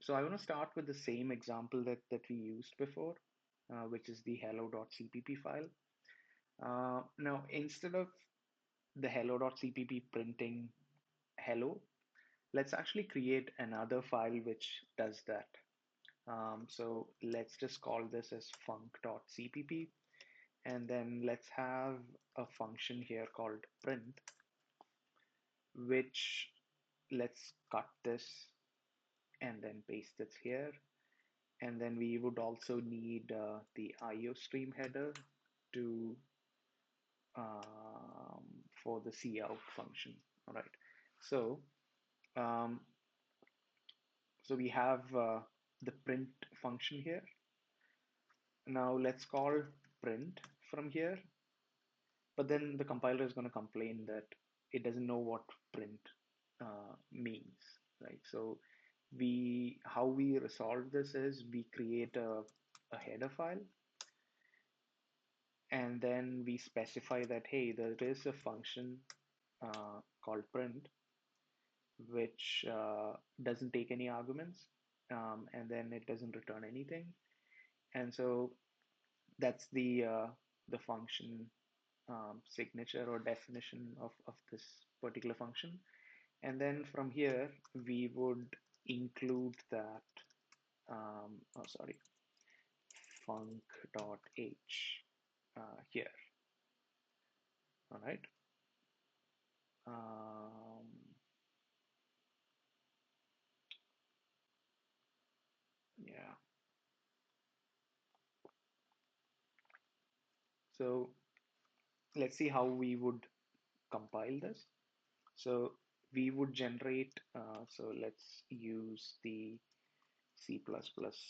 So I want to start with the same example that we used before, which is the hello.cpp file. Now, instead of the hello.cpp printing hello, let's actually create another file which does that. So let's just call this as func.cpp, and then let's have a function here called print, which let's cut this and then paste it here. And then we would also need the IO stream header to for the cout function. All right. So um, so we have the print function here. Now let's call print from here, but then the compiler is going to complain that it doesn't know what print means, right? So how we resolve this is we create a header file, and then we specify that, hey, there is a function called print which doesn't take any arguments, and then it doesn't return anything. And so that's the function signature or definition of this particular function. And then from here, we would include that, oh, sorry, func.h here. All right. Um, yeah. So let's see how we would compile this. So we would generate, so let's use the C++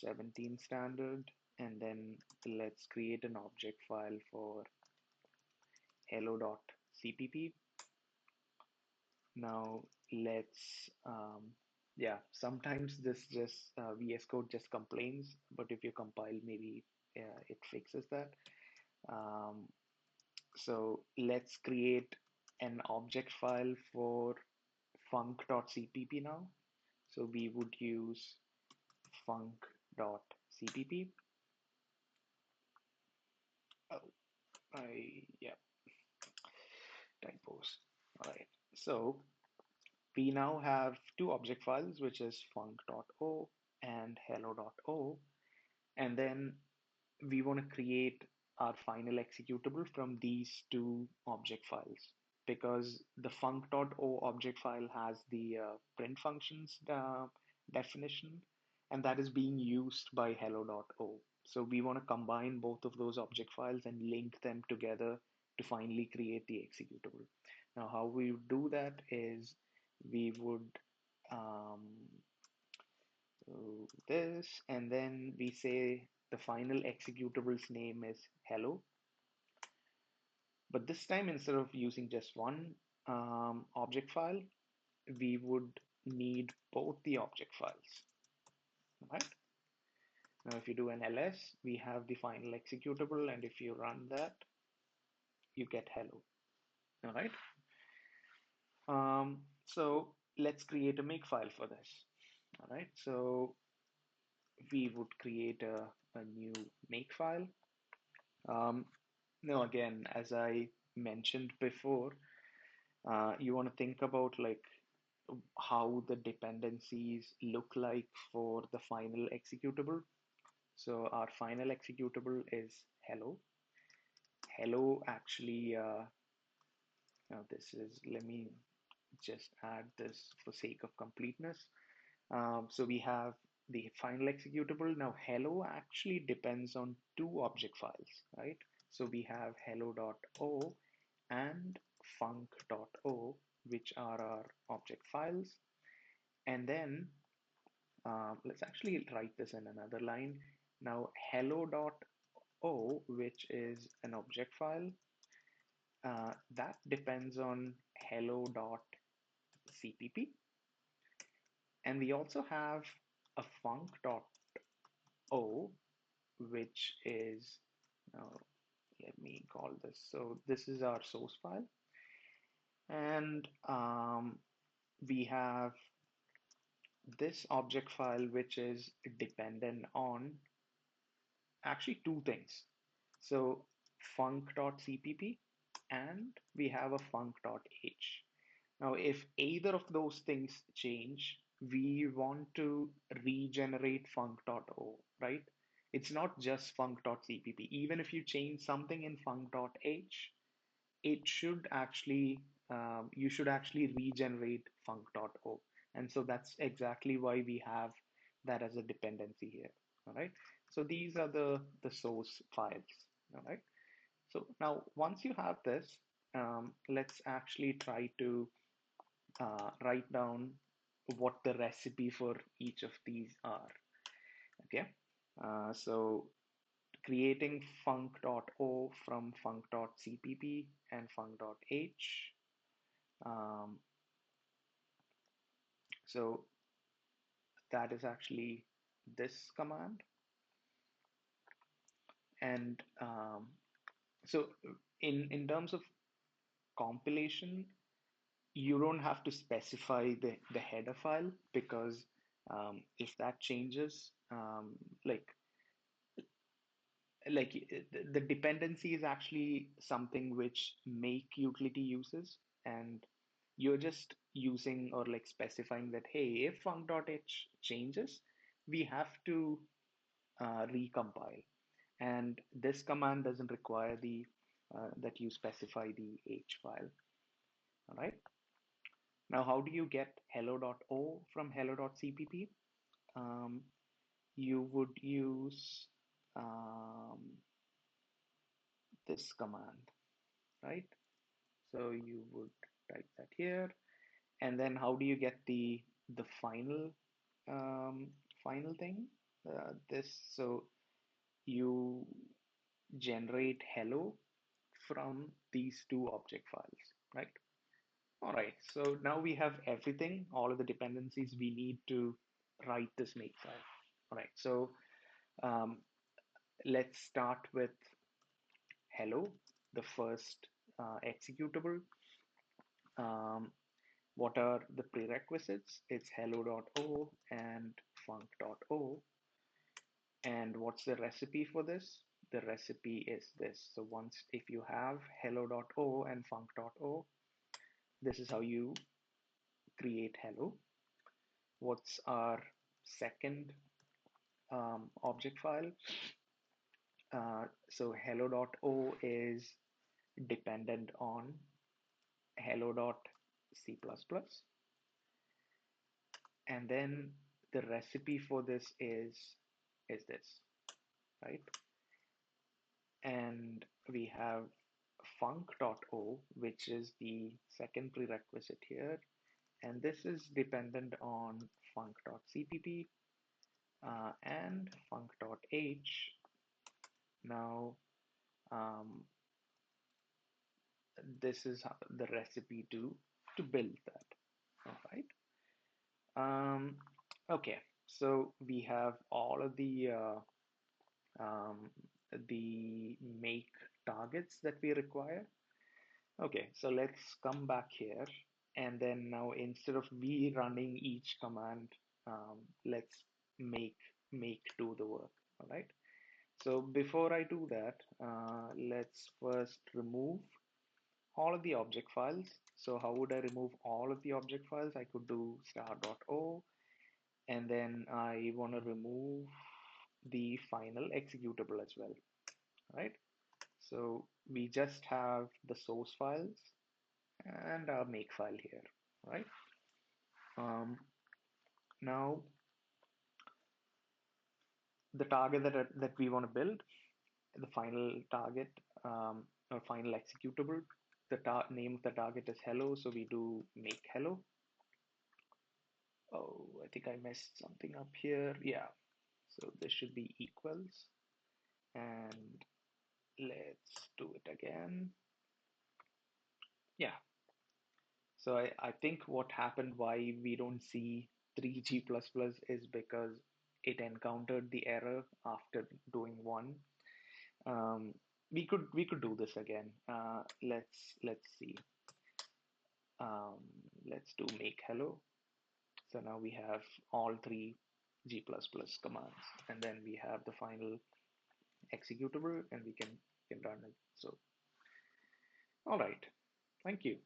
17 standard, and then let's create an object file for hello.cpp. Now let's, yeah, sometimes this just VS Code just complains, but if you compile, maybe it fixes that. Um, so let's create an object file for func.cpp now. So we would use func.cpp. Oh, yeah, typos. All right. So we now have two object files, which is func.o and hello.o. And then we want to create our final executable from these two object files, because the func.o object file has the print functions definition, and that is being used by hello.o. So we want to combine both of those object files and link them together to finally create the executable. Now, how we do that is we would do this, and then we say the final executable's name is hello. But this time, instead of using just one object file, we would need both the object files, right? Now, if you do an ls, we have the final executable, and if you run that, you get hello, all right? So let's create a makefile for this, all right? So we would create a new makefile. No, again, as I mentioned before, you want to think about like how the dependencies look like for the final executable. So our final executable is hello. Hello actually, now this is, let me just add this for sake of completeness. So we have the final executable. Now hello actually depends on two object files, right? So we have hello.o and func.o, which are our object files. And then let's actually write this in another line. Now hello.o, which is an object file, that depends on hello.cpp. And we also have a func.o, which is, now let me call this. So this is our source file. And we have this object file, which is dependent on actually two things. So func.cpp and we have a func.h. Now, if either of those things change, we want to regenerate func.o, right? It's not just func.cpp. Even if you change something in func.h, it should actually, you should actually regenerate func.o. And so that's exactly why we have that as a dependency here. All right. So these are the source files. All right. So now once you have this, let's actually try to write down what the recipe for each of these are. Okay. So creating func.o from func.cpp and func.h. Um, so that is actually this command. And so in terms of compilation, you don't have to specify the header file because if that changes, the dependency is actually something which make utility uses, and you're just using or like specifying that, hey, if func.h changes, we have to recompile. And this command doesn't require the that you specify the h file. All right. Now, how do you get hello.o from hello.cpp? Um, you would use this command, right? So you would type that here, and then how do you get the final final thing? This so you generate hello from these two object files, right? All right. So now we have everything, all of the dependencies we need to write this make file. All right. So um, let's start with hello, the first executable. Um, What are the prerequisites? It's hello.o and func.o. And what's the recipe for this? The recipe is this. So once, if you have hello.o and func.o, this is how you create hello. What's our second object file? So hello.o is dependent on hello.c++. And then the recipe for this is this, right? And we have func.o, which is the second prerequisite here. And this is dependent on func.cpp and func.h. Now, um, this is the recipe to build that. All right. Okay, so we have all of um, the make targets that we require. Okay, so let's come back here, and then now instead of we running each command, let's make do the work. All right. So before I do that, let's first remove all of the object files. So how would I remove all of the object files? I could do star.o, and then I want to remove the final executable as well, right? So we just have the source files and our make file here, right? Um, Now the target that we want to build, the final target or final executable, the name of the target is hello, so we do make hello. Oh, I think I messed something up here. Yeah, so this should be equals, and let's do it again. Yeah, so I think what happened why we don't see 3G++ is because it encountered the error after doing one. We could do this again. Let's see. Let's do make hello. So now we have all three G++ commands, and then we have the final executable, and we can run it. So, all right, thank you.